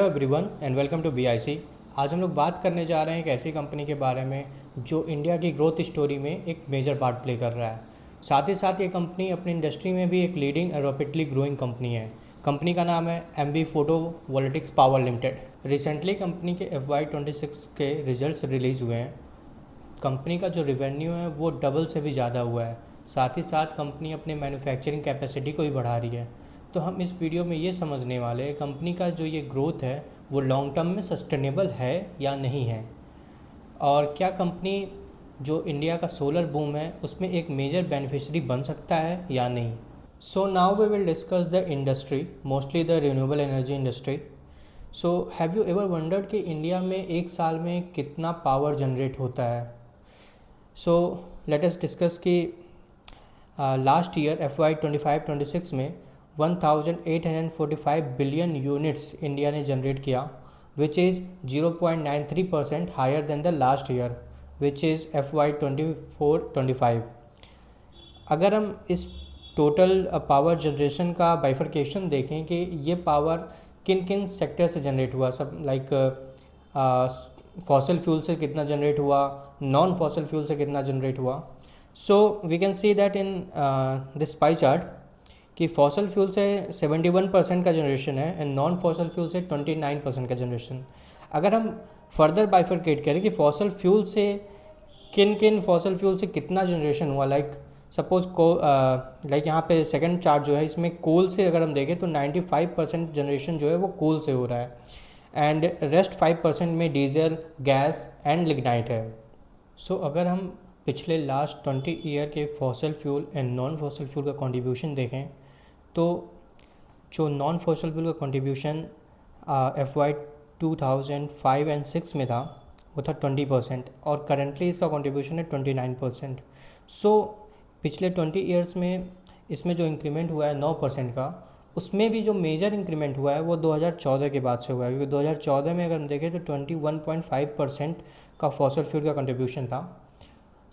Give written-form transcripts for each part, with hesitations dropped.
Everyone and welcome to BIC. आज हम लोग बात करने जा रहे हैं एक ऐसी कंपनी के बारे में जो इंडिया की ग्रोथ स्टोरी में एक मेजर पार्ट प्ले कर रहा है। साथ ही साथ ये कंपनी अपनी इंडस्ट्री में भी एक लीडिंग और रैपिडली ग्रोइंग कंपनी है। कंपनी का नाम है MB photo voltaics power limited. Recently company के FY26 के रिजल्ट्स रिलीज़ हुए हैं। कंपनी का जो रेवेन्यू है वो डबल से भी ज़्यादा हुआ है। साथ ही साथ कंपनी अपने मैन्युफैक्चरिंग कैपेसिटी को भी बढ़ा रही है। तो हम इस वीडियो में ये समझने वाले हैं कंपनी का जो ये ग्रोथ है वो लॉन्ग टर्म में सस्टेनेबल है या नहीं है, और क्या कंपनी जो इंडिया का सोलर बूम है उसमें एक मेजर बेनिफिशियरी बन सकता है या नहीं। So now we will discuss the industry, mostly the renewable energy industry. So have you ever wondered कि इंडिया में एक साल में कितना पावर जनरेट होता है। सो लेट अस डिस्कस कि लास्ट ईयर FY25-26 में 1845 बिलियन यूनिट्स इंडिया ने जनरेट किया, which is 0.93% higher than the last year which is FY24-25। अगर हम इस टोटल पावर जनरेशन का बाइफरकेशन देखें कि ये पावर किन किन सेक्टर से जनरेट हुआ, सब लाइक फॉसिल फ्यूल से कितना जनरेट हुआ, नॉन फॉसिल फ्यूल से कितना जनरेट हुआ। So we can see that in this pie chart कि फॉसल फ्यूल से 71% का जनरेशन है एंड नॉन फॉसल फ्यूल से 29% का जनरेशन। अगर हम फर्दर बाइफरकेट करें कि फॉसल फ्यूल से किन किन फॉसल फ्यूल से कितना जनरेशन हुआ, लाइक सपोज लाइक यहाँ पे सेकंड चार्ट जो है इसमें कोल से अगर हम देखें तो 95% जनरेशन जो है वो कोल से हो रहा है एंड रेस्ट 5% में डीजल, गैस एंड लिग्नाइट है। सो अगर हम पिछले लास्ट 20 ईयर के fossil fuel and non fossil fuel का कंट्रीब्यूशन देखें तो जो नॉन फॉसल फ्यूल का कंट्रीब्यूशन FY2005 एंड 6 में था वो था 20% और करेंटली इसका कंट्रीब्यूशन है 29%। सो पिछले 20 ईयर्स में इसमें जो इंक्रीमेंट हुआ है 9% का, उसमें भी जो मेजर इंक्रीमेंट हुआ है वो 2014 के बाद से हुआ है, क्योंकि 2014 में अगर हम देखें तो 21.5% का फॉसल फ्यूल का कंट्रीब्यूशन था।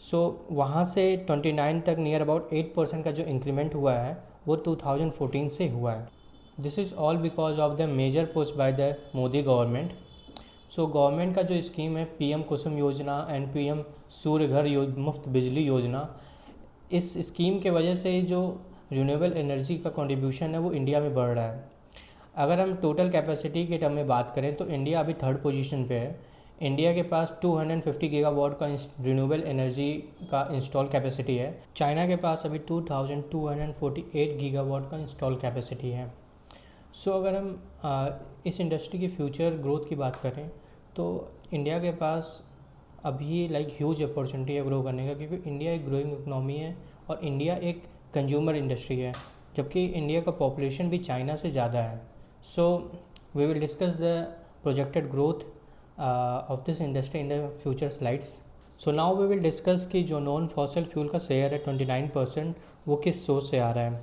सो वहाँ से 29 तक नियर अबाउट 8% का जो इंक्रीमेंट हुआ है वो 2014 से हुआ है। This is all because of the major push by the Modi government. So government का जो स्कीम है PM कुसुम योजना एंड PM सूर्य घर मुफ्त बिजली योजना, इस स्कीम के वजह से जो रिन्यूएबल एनर्जी का कंट्रीब्यूशन है वो इंडिया में बढ़ रहा है। अगर हम टोटल कैपेसिटी के टर्म में बात करें तो इंडिया अभी थर्ड पोजीशन पे है। इंडिया के पास 250 गीगावाट का रिन्यूएबल एनर्जी का इंस्टॉल कैपेसिटी है। चाइना के पास अभी 2248 गीगावाट का इंस्टॉल कैपेसिटी है। सो अगर हम इस इंडस्ट्री की फ्यूचर ग्रोथ की बात करें तो इंडिया के पास अभी लाइक ह्यूज अपॉर्चुनिटी है ग्रो करने का, क्योंकि इंडिया एक ग्रोइंग इकोनॉमी है और इंडिया एक कंज्यूमर इंडस्ट्री है, जबकि इंडिया का पॉपुलेशन भी चाइना से ज़्यादा है। So we will discuss the projected growth of this industry in the future slides. So now we will discuss कि जो नॉन फॉसल फ्यूल का शेयर है 29% वो किस सोर्स से आ रहा है।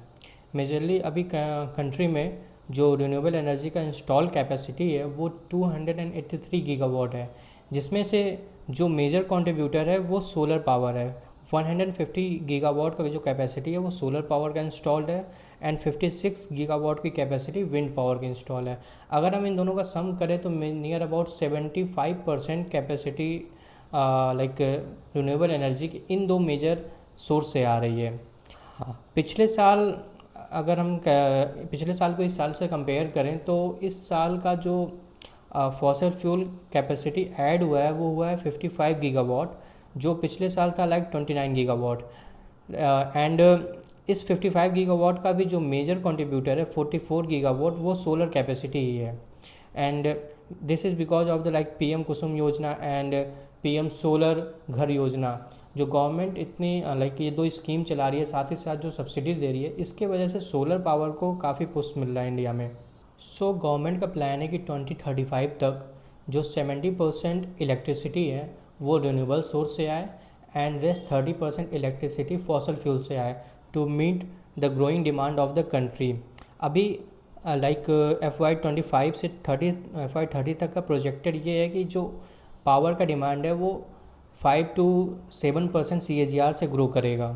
मेजरली अभी कंट्री में जो रिन्यूएबल एनर्जी का इंस्टॉल कैपेसिटी है वो 283 गीगावाट है, जिसमें से जो मेजर कंट्रीब्यूटर है वो सोलर पावर है। 150 गीगावाट का जो कैपेसिटी है वो सोलर पावर का इंस्टॉल्ड है एंड 56 गीगावाट की कैपेसिटी विंड पावर की इंस्टॉल है। अगर हम इन दोनों का सम करें तो near about 75% capacity like renewable energy की इन दो मेजर सोर्स से आ रही है। पिछले साल अगर हम पिछले साल को इस साल से कंपेयर करें तो इस साल का जो फॉसल फ्यूल कैपेसिटी ऐड हुआ है वो हुआ है 55 गीगावाट, जो पिछले साल था लाइक 29 गीगावाट एंड इस 55 गीगावाट का भी जो मेजर कंट्रीब्यूटर है 44 गीगावाट वो सोलर कैपेसिटी ही है। And this is because of the like PM कुसुम योजना एंड PM सोलर घर योजना, जो गवर्नमेंट इतनी लाइक ये दो स्कीम चला रही है, साथ ही साथ जो सब्सिडी दे रही है, इसके वजह से सोलर पावर को काफ़ी पुश मिल रहा है इंडिया में। सो गवर्नमेंट का प्लान है कि 2035 तक जो 70% इलेक्ट्रिसिटी है वो रिन्यूएबल सोर्स से आए and rest 30% electricity fossil fuel से आए to meet the growing demand of the country. अभी लाइक FY25 से FY30 तक का प्रोजेक्टेड ये है कि जो पावर का डिमांड है वो 5 to 7% CAGR से ग्रो करेगा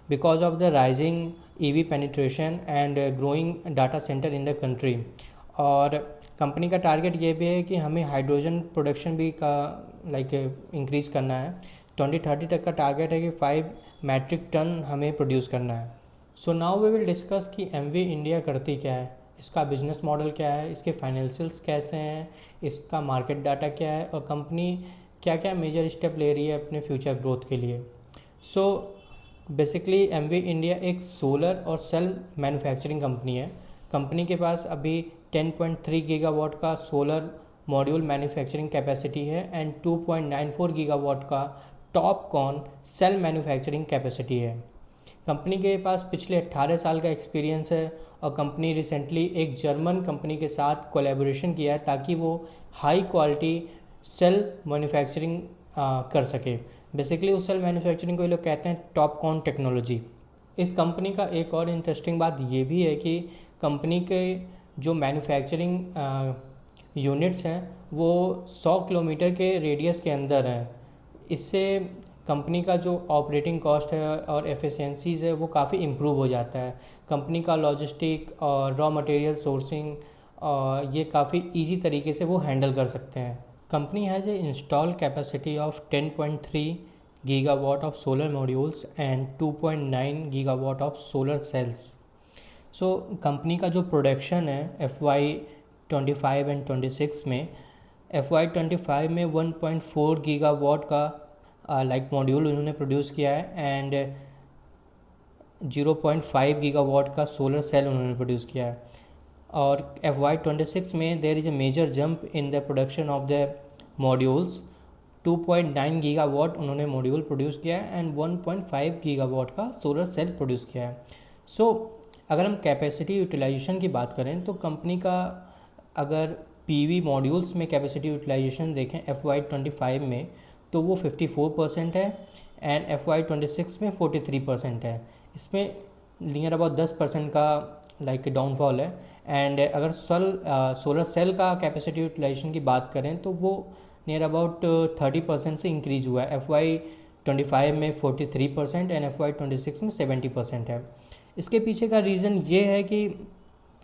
because of the rising EV penetration and growing data centre in the country. और कंपनी का टारगेट ये भी है कि हमें हाइड्रोजन प्रोडक्शन भी का इंक्रीज़ करना है। 2030 तक का टारगेट है कि 5 मैट्रिक टन हमें प्रोड्यूस करना है। So now we will discuss कि एमवी इंडिया करती क्या है, इसका बिजनेस मॉडल क्या है, इसके फाइनेंशियल्स कैसे हैं, इसका मार्केट डाटा क्या है और कंपनी क्या क्या मेजर स्टेप ले रही है अपने फ्यूचर ग्रोथ के लिए। सो बेसिकली एमवी इंडिया एक सोलर और सेल मैन्युफैक्चरिंग कंपनी है। कंपनी के पास अभी 10.3 गीगावाट का सोलर मॉड्यूल मैन्युफैक्चरिंग कैपेसिटी है एंड 2.94 गीगावाट का टॉपकॉन सेल मैन्युफैक्चरिंग कैपेसिटी है। कंपनी के पास पिछले 18 साल का एक्सपीरियंस है और कंपनी रिसेंटली एक जर्मन कंपनी के साथ कोलैबोरेशन किया है ताकि वो हाई क्वालिटी सेल मैन्युफैक्चरिंग कर सके। बेसिकली उस सेल मैन्युफैक्चरिंग को ये लोग कहते हैं टॉपकॉन टेक्नोलॉजी। इस कंपनी का एक और इंटरेस्टिंग बात ये भी है कि कंपनी के जो मैन्युफैक्चरिंग यूनिट्स हैं वो 100 किलोमीटर के रेडियस के अंदर हैं। इससे कंपनी का जो ऑपरेटिंग कॉस्ट है और एफिशिएंसीज़ है वो काफ़ी इम्प्रूव हो जाता है। कंपनी का लॉजिस्टिक और रॉ मटेरियल सोर्सिंग ये काफ़ी इजी तरीके से वो हैंडल कर सकते हैं। Company has a install capacity of 10.3 gigawatt of solar modules and 2.9 gigawatt of solar cells. So company का जो प्रोडक्शन है FY25 एंड 26 में, FY25 में 1.4 गीगावाट का मॉड्यूल उन्होंने प्रोड्यूस किया है एंड 0.5 गीगावाट का सोलर सेल उन्होंने प्रोड्यूस किया है। और FY26 में there is a major jump in the production of the modules. 2.9 gigawatt उन्होंने मॉड्यूल प्रोड्यूस किया है एंड 1.5 गीगावाट का सोलर सेल प्रोड्यूस किया है। सो अगर हम कैपेसिटी यूटिलाइजेशन की बात करें तो कंपनी का अगर पीवी मॉड्यूल्स में कैपेसिटी यूटिलाइजेशन देखें FY25 में तो वो 54% है एंड FY26 में 43% है। इसमें नियर अबाउट 10% का डाउनफॉल है। एंड अगर सोलर सेल का कैपेसिटी यूटिलाइजेशन की बात करें तो वो नियर अबाउट 30% से इंक्रीज हुआ है। FY25 में 43% एंड FY26 में 70% है। इसके पीछे का रीज़न ये है कि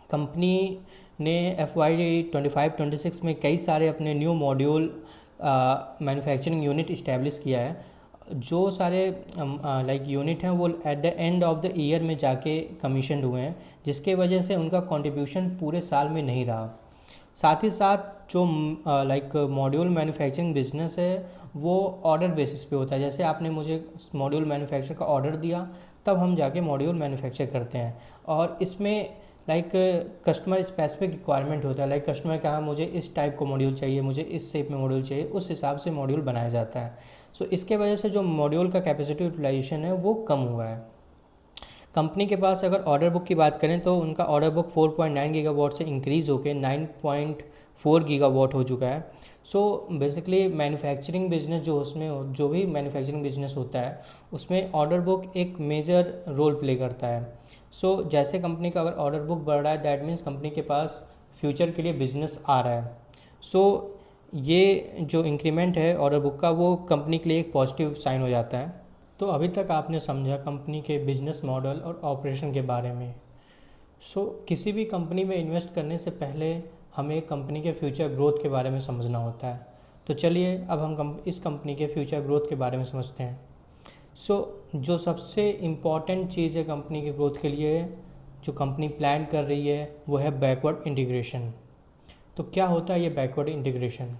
कंपनी ने FY25-26 में कई सारे अपने new module manufacturing unit establish किया है। जो सारे यूनिट हैं वो at the end of the year में जाके कमीशनड हुए हैं, जिसके वजह से उनका कंट्रीब्यूशन पूरे साल में नहीं रहा। साथ ही साथ जो मॉड्यूल मैन्युफैक्चरिंग बिजनेस है वो ऑर्डर बेसिस पे होता है। जैसे आपने मुझे मॉड्यूल मैन्युफैक्चर का ऑर्डर दिया तब हम जाके मॉड्यूल मैन्युफैक्चर करते हैं और इसमें कस्टमर स्पेसिफिक रिक्वायरमेंट होता है। कस्टमर कहा मुझे इस टाइप को मॉड्यूल चाहिए, मुझे इस शेप में मॉड्यूल चाहिए, उस हिसाब से मॉड्यूल बनाया जाता है। सो इसके वजह से जो मॉड्यूल का कैपेसिटी यूटिलाइजेशन है वो कम हुआ है। कंपनी के पास अगर ऑर्डर बुक की बात करें तो उनका ऑर्डर बुक 4.9 गीगावाट से इंक्रीज़ होकर 9.4 गीगावाट हो चुका है। सो बेसिकली मैन्युफैक्चरिंग बिजनेस जो भी मैन्युफैक्चरिंग बिजनेस होता है उसमें ऑर्डर बुक एक मेजर रोल प्ले करता है। सो जैसे कंपनी का अगर ऑर्डर बुक बढ़ रहा है दैट मीन्स कंपनी के पास फ्यूचर के लिए बिजनेस आ रहा है। सो ये जो इंक्रीमेंट है ऑर्डर बुक का वो कंपनी के लिए एक पॉजिटिव साइन हो जाता है। तो अभी तक आपने समझा कंपनी के बिजनेस मॉडल और ऑपरेशन के बारे में। सो किसी भी कंपनी में इन्वेस्ट करने से पहले हमें कंपनी के फ्यूचर ग्रोथ के बारे में समझना होता है। तो चलिए अब हम इस कंपनी के फ्यूचर ग्रोथ के बारे में समझते हैं। जो सबसे इम्पॉर्टेंट चीज़ है कंपनी के ग्रोथ के लिए जो कंपनी प्लान कर रही है वो है बैकवर्ड इंटीग्रेशन। तो क्या होता है ये बैकवर्ड इंटीग्रेशन?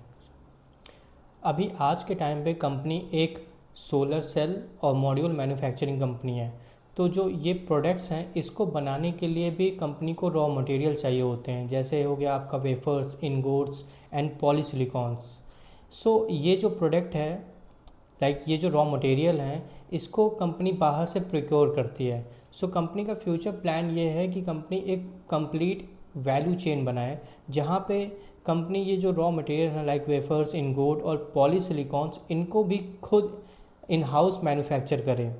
अभी आज के टाइम पे कंपनी एक सोलर सेल और मॉड्यूल मैन्युफैक्चरिंग कंपनी है। तो जो ये प्रोडक्ट्स हैं इसको बनाने के लिए भी कंपनी को रॉ मटेरियल चाहिए होते हैं, जैसे हो गया आपका वेफर्स, इनगोट्स एंड पॉलीसिलिकॉन्स। सो ये जो प्रोडक्ट है ये जो रॉ मटेरियल हैं इसको कंपनी बाहर से प्रोक्योर करती है। सो कंपनी का फ्यूचर प्लान ये है कि कंपनी एक कंप्लीट वैल्यू चेन बनाए जहाँ पे कंपनी ये जो रॉ मटेरियल है वेफर्स, इनगोट और पॉलीसिलिकॉन्स इनको भी खुद इन हाउस मैन्युफैक्चर करे।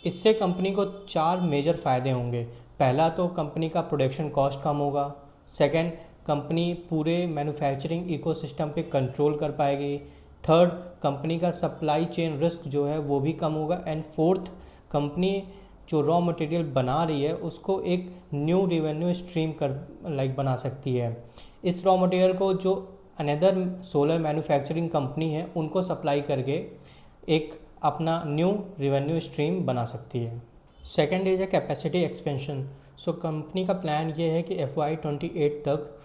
इससे कंपनी को 4 मेजर फ़ायदे होंगे। पहला तो कंपनी का प्रोडक्शन कॉस्ट कम होगा। सेकंड, कंपनी पूरे मैन्युफैक्चरिंग इकोसिस्टम पे कंट्रोल कर पाएगी। थर्ड, कंपनी का सप्लाई चेन रिस्क जो है वो भी कम होगा। एंड फोर्थ, कंपनी जो रॉ मटेरियल बना रही है उसको एक न्यू रेवेन्यू स्ट्रीम बना सकती है। इस रॉ मटेरियल को जो अनदर सोलर मैन्युफैक्चरिंग कंपनी है उनको सप्लाई करके एक अपना न्यू रेवेन्यू स्ट्रीम बना सकती है। Second is a capacity expansion. So company का प्लान ये है कि FY28 तक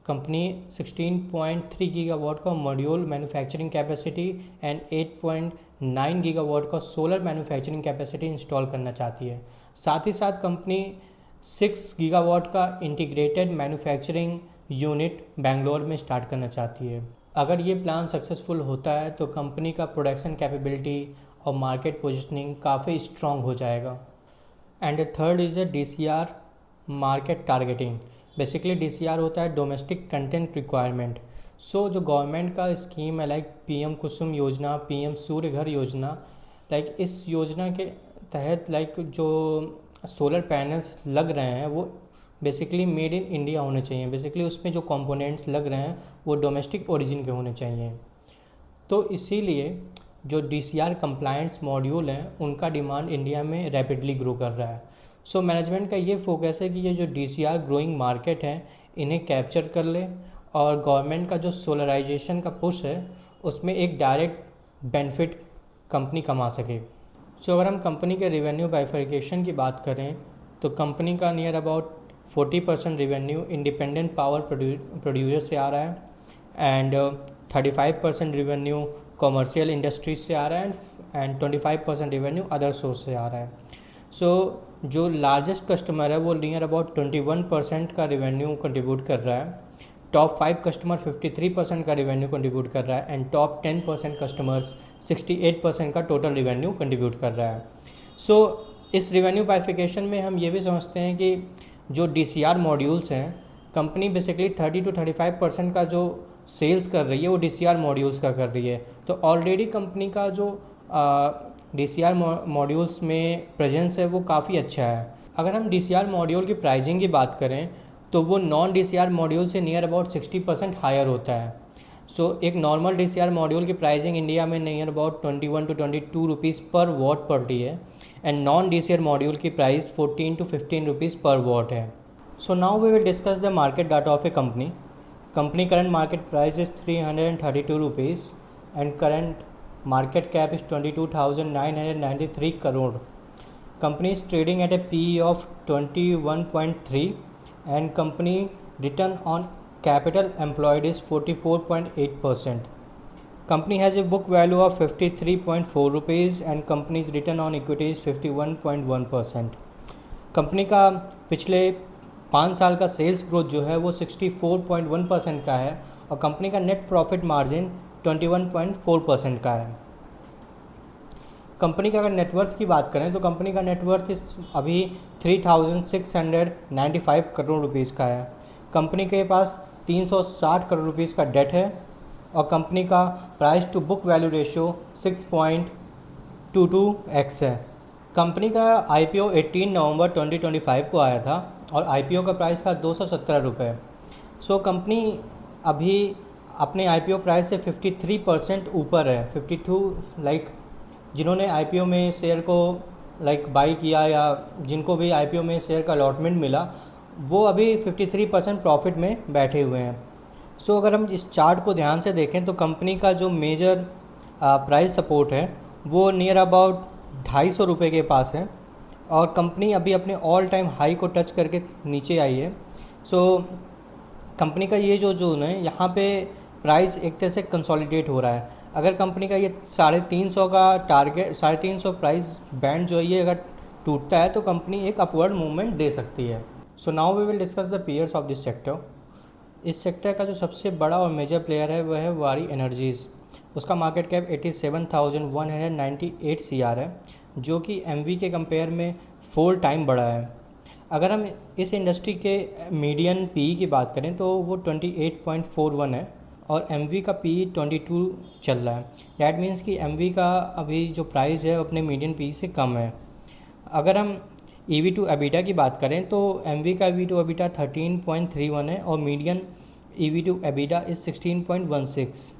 कंपनी 16.3 गीगावाट का module manufacturing capacity and 8.9 gigawatt का सोलर मैन्युफैक्चरिंग कैपेसिटी इंस्टॉल करना चाहती है। साथ ही साथ कंपनी 6 गीगावाट का इंटीग्रेटेड मैन्युफैक्चरिंग यूनिट बेंगलोर में स्टार्ट करना चाहती है। अगर ये प्लान सक्सेसफुल होता है तो कंपनी का प्रोडक्शन कैपेबिलिटी और मार्केट पोजिशनिंग काफ़ी स्ट्रॉन्ग हो जाएगा। And third is a DCR market targeting. Basically DCR होता है डोमेस्टिक कंटेंट रिक्वायरमेंट। सो जो गवर्नमेंट का स्कीम है लाइक PM कुसुम योजना, PM सूर्य घर योजना, लाइक इस योजना के तहत लाइक जो सोलर पैनल्स लग रहे हैं वो बेसिकली मेड इन इंडिया होने चाहिए। बेसिकली उसमें जो कंपोनेंट्स लग रहे हैं वो डोमेस्टिक ओरिजिन के होने चाहिए। तो इसीलिए जो DCR कंप्लायंस मॉड्यूल हैं उनका डिमांड इंडिया में रैपिडली ग्रो कर रहा है। सो मैनेजमेंट का ये फोकस है कि ये जो DCR ग्रोइंग मार्केट है इन्हें कैप्चर कर ले और गवर्नमेंट का जो सोलराइजेशन का पुश है उसमें एक डायरेक्ट बेनिफिट कंपनी कमा सके। सो अगर हम कंपनी के रेवेन्यू बाइफर्केशन की बात करें तो कंपनी का near about 40% revenue independent power producer से आ रहा है एंड 35% रेवेन्यू कॉमर्शियल इंडस्ट्रीज से आ रहा है एंड 25% रेवेन्यू अदर सोर्स से आ रहा है। सो जो लार्जेस्ट कस्टमर है वो नियर अबाउट 21% का रेवेन्यू कंट्रीब्यूट कर रहा है। टॉप 5 कस्टमर 53% का रेवेन्यू कंट्रीब्यूट कर रहा है एंड टॉप 10% कस्टमर्स 68% का टोटल रेवेन्यू कंट्रीब्यूट कर रहा है। सो इस रेवेन्यू बाइफिकेशन में हम ये भी समझते हैं कि जो DCR मॉड्यूल्स हैं कंपनी बेसिकली 30 to 35% का जो सेल्स कर रही है वो DCR मॉड्यूल्स का कर रही है। तो ऑलरेडी कंपनी का जो DCR मॉड्यूल्स में प्रेजेंस है वो काफ़ी अच्छा है। अगर हम DCR मॉड्यूल की प्राइसिंग की बात करें तो वो नॉन DCR मॉड्यूल से नियर अबाउट 60% हायर होता है। सो एक नॉर्मल DCR मॉड्यूल की प्राइसिंग इंडिया में नियर अबाउट 21 to 22 रुपीज़ पर वॉट पड़ती है एंड नॉन DCR मॉड्यूल की प्राइस 14 to 15 रुपीज़ पर वॉट है। So now we will discuss the market data of a company. Company current market price is 332 rupees and current market cap is 22,993 crore. Company is trading at a PE of 21.3 and company return on capital employed is 44.8%. Company has a book value of 53.4 rupees and company's return on equity is 51.1%. Company का पिछले 5 साल का sales growth जो है वो 64.1% का है और कंपनी का नेट प्रॉफिट मार्जिन 21.4% का है। कंपनी का अगर नेटवर्थ की बात करें तो कंपनी का नेटवर्थ अभी 3,695 करोड़ रुपीज़ का है। कंपनी के पास 360 करोड़ रुपीज़ का डेट है और कंपनी का price to book value ratio 6.22x है। कंपनी का IPO 18 नवंबर 2025 को आया था और IPO का प्राइस था 217 रुपये। सो कंपनी अभी अपने IPO प्राइस से 53% ऊपर है। 52 लाइक जिन्होंने IPO में शेयर को बाई किया या जिनको भी IPO में शेयर का अलॉटमेंट मिला वो अभी 53% प्रॉफिट में बैठे हुए हैं। सो अगर हम इस चार्ट को ध्यान से देखें तो कंपनी का जो मेजर प्राइस सपोर्ट है वो नियर अबाउट 250 रुपये के पास है और कंपनी अभी अपने ऑल टाइम हाई को टच करके नीचे आई है। सो कंपनी का ये जो जोन है यहाँ पे प्राइस एक तरह से कंसोलिडेट हो रहा है। अगर कंपनी का ये 350 का टारगेट 350 प्राइस बैंड जो है ये अगर टूटता है तो कंपनी एक अपवर्ड मूवमेंट दे सकती है। So now we will discuss the peers of this sector. इस सेक्टर का जो सबसे बड़ा और मेजर प्लेयर है वह है वारी एनर्जीज़। उसका मार्केट कैप 87,198 CR है जो कि MV के कंपेयर में 4 टाइम बड़ा है। अगर हम इस इंडस्ट्री के मीडियन PE की बात करें तो वो 28.41 है और MV का PE 22 चल रहा है। डैट मीन्स कि MV का अभी जो प्राइस है अपने मीडियन PE से कम है। अगर हम EV to EBITDA की बात करें तो MV का EV to EBITDA 13.31 है और median EV to EBITDA is 16.16।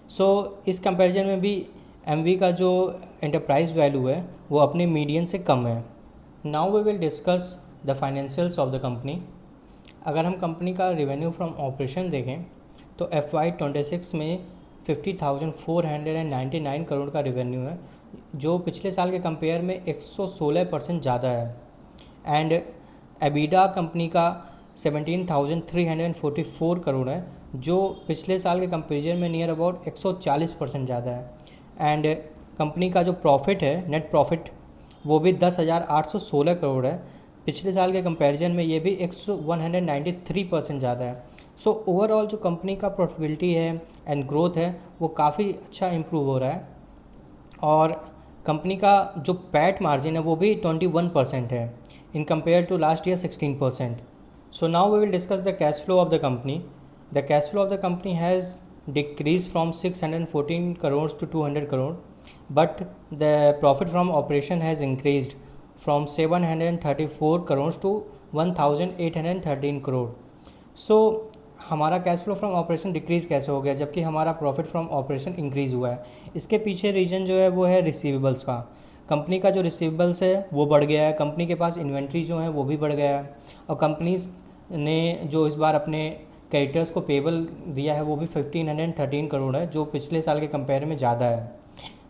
सो इस कंपैरिजन में भी MV का जो एंटरप्राइज वैल्यू है वो अपने मीडियन से कम है। Now we will discuss the financials of the company. अगर हम कंपनी का रेवेन्यू फ्रॉम ऑपरेशन देखें तो FY26 में 50,499 करोड़ का रेवेन्यू है, जो पिछले साल के कंपेयर में 116% ज़्यादा है। एंड एबिडा कंपनी का 17,344 करोड़ है, जो पिछले साल के कंपेरिजन में नियर अबाउट 140% ज़्यादा है। एंड कंपनी का जो प्रॉफिट है, नेट प्रॉफिट, वो भी 10,816 करोड़ है, पिछले साल के कंपैरिजन में ये भी 193% ज़्यादा है। सो ओवरऑल जो कंपनी का प्रॉफिटेबिलिटी है एंड ग्रोथ है वो काफ़ी अच्छा इम्प्रूव हो रहा है। और कंपनी का जो पैट मार्जिन है वो भी 21% है in compare to last year 16%। So now we will discuss the cash flow of the company. The cash flow of the company has decreased from 614 crores to 200 crore, but the profit from operation has increased from 734 crores to 1813 crore. So हमारा cash flow from operation decrease कैसे हो गया जबकि हमारा profit from operation increase हुआ है? इसके पीछे रीज़न जो है वो है रिसीवेबल्स का। कंपनी का जो रिसीवेबल्स है वो बढ़ गया है, कंपनी के पास इन्वेंट्री जो है वो भी बढ़ गया है, और कंपनीज ने जो इस बार अपने क्रेडिटर्स को पेबल दिया है वो भी 1513 करोड़ है, जो पिछले साल के कंपेयर में ज़्यादा है।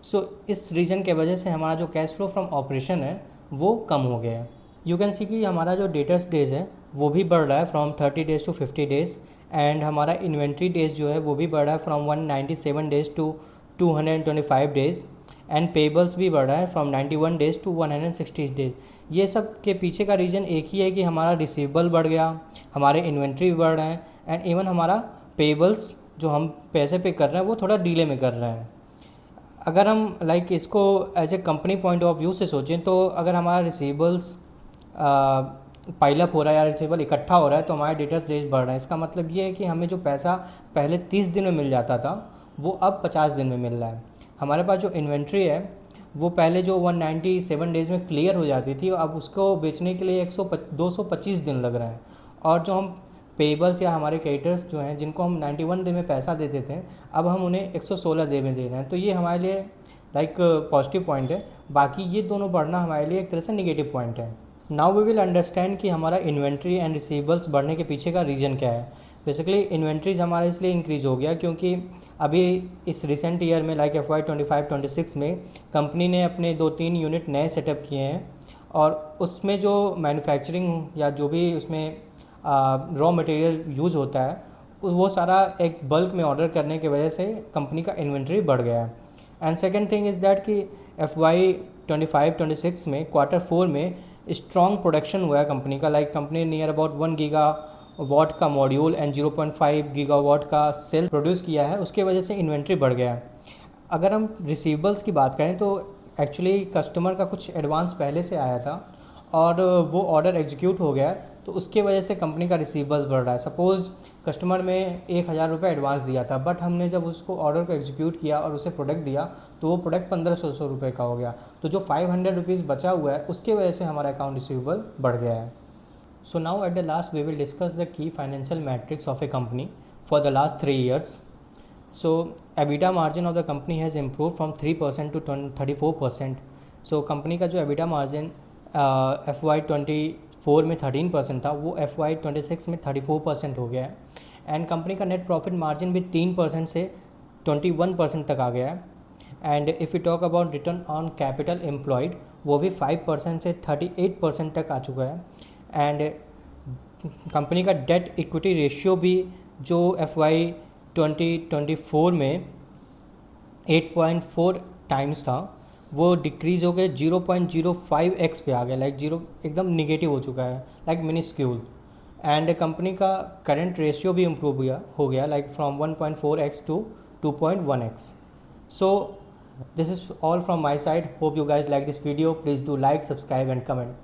सो इस रीज़न के वजह से हमारा जो कैश फ्लो फ्रॉम ऑपरेशन है वो कम हो गया है। यू कैन सी कि हमारा जो डेटर्स डेज़ है वो भी बढ़ रहा है from 30 days to 50 days, and हमारा इन्वेंट्री डेज़ जो है वो भी बढ़ रहा है from 197 days to 225 days, and payables भी बढ़ रहा है फ्रॉम 91 डेज़ टू 160 डेज़। ये सब के पीछे का रीज़न एक ही है कि हमारा रिसीवेबल बढ़ गया, हमारे इन्वेंट्री भी बढ़ रहे हैं, एंड इवन हमारा पेबल्स जो हम पैसे पे कर रहे हैं वो थोड़ा डीले में कर रहे हैं। अगर हम इसको as a company point of view से सोचें तो अगर हमारा रिसीवेबल्स पाइलअप हो रहा है या रिसीवेबल इकट्ठा हो रहा है तो हमारे डेटर्स डेज बढ़ रहे हैं। इसका मतलब ये है कि हमें जो पैसा पहले 30 दिन में मिल जाता था वो अब 50 दिन में मिल रहा है। हमारे पास जो इन्वेंट्री है वो पहले जो 197 डेज़ में क्लियर हो जाती थी, अब उसको बेचने के लिए 225 दिन लग रहे हैं। और जो हम पेबल्स या हमारे क्रेडिटर्स जो हैं जिनको हम 91 डे में पैसा देते थे अब हम उन्हें 116 डे में दे रहे हैं, तो ये हमारे लिए पॉजिटिव पॉइंट है। बाकी ये दोनों बढ़ना हमारे लिए एक तरह से निगेटिव पॉइंट है। नाउ वी विल अंडरस्टैंड कि हमारा इन्वेंट्री एंड रिसीवेबल्स बढ़ने के पीछे का रीज़न क्या है। बेसिकली इन्वेंट्रीज हमारा इसलिए इंक्रीज़ हो गया क्योंकि अभी इस रिसेंट ईयर में FY25-26 में कंपनी ने अपने 2-3 यूनिट नए सेटअप किए हैं, और उसमें जो मैन्युफैक्चरिंग या जो भी उसमें रॉ मटेरियल यूज़ होता है वो सारा एक बल्क में ऑर्डर करने की वजह से कंपनी का इन्वेंट्री बढ़ गया है। And second thing is that कि FY25-26 में Q4 में स्ट्रॉन्ग प्रोडक्शन हुआ है कंपनी का। कंपनी नियर अबाउट 1 गीगावाट का मॉड्यूल एंड 0.5 गीगावाट का सेल प्रोड्यूस किया है, उसके वजह से इन्वेंट्री बढ़ गया है। अगर हम रिसीवेबल्स की बात करें तो एक्चुअली कस्टमर का कुछ एडवांस पहले से आया था और वो ऑर्डर एग्जीक्यूट हो गया है, तो उसके वजह से कंपनी का रिसीवेबल्स बढ़ रहा है। सपोज़ कस्टमर में 1,000 रुपये एडवांस दिया था, बट हमने जब उसको ऑर्डर को एग्जीक्यूट किया और उसे प्रोडक्ट दिया तो वो प्रोडक्ट 1,500 रुपये का हो गया, तो जो 500 रुपीज़ बचा हुआ है उसके वजह से हमारा अकाउंट रिसीवेबल बढ़ गया है। So now at the last we will discuss the key financial metrics of a company for the last 3 years. So EBITDA margin of the company has improved from 3% to 34%. So company का जो EBITDA margin FY24 में 13% था वो FY26 में 34% हो गया है, and company का नेट प्रॉफिट मार्जिन भी 3% से 21% तक आ गया है। And if you talk about return on capital employed वो भी 5% से 38% तक आ चुका है। एंड कंपनी का डेट इक्विटी रेशियो भी जो FY2024 में 8.4 टाइम्स था वो डिक्रीज़ हो गया 0.05x पे आ गया, जीरो एकदम निगेटिव हो चुका है, मिनिस्क्यूल। एंड कंपनी का करंट रेशियो भी इम्प्रूव हो गया from 1.4x to 2.1x. So this is all from my side. Hope you guys like this video. Please do like, subscribe and comment.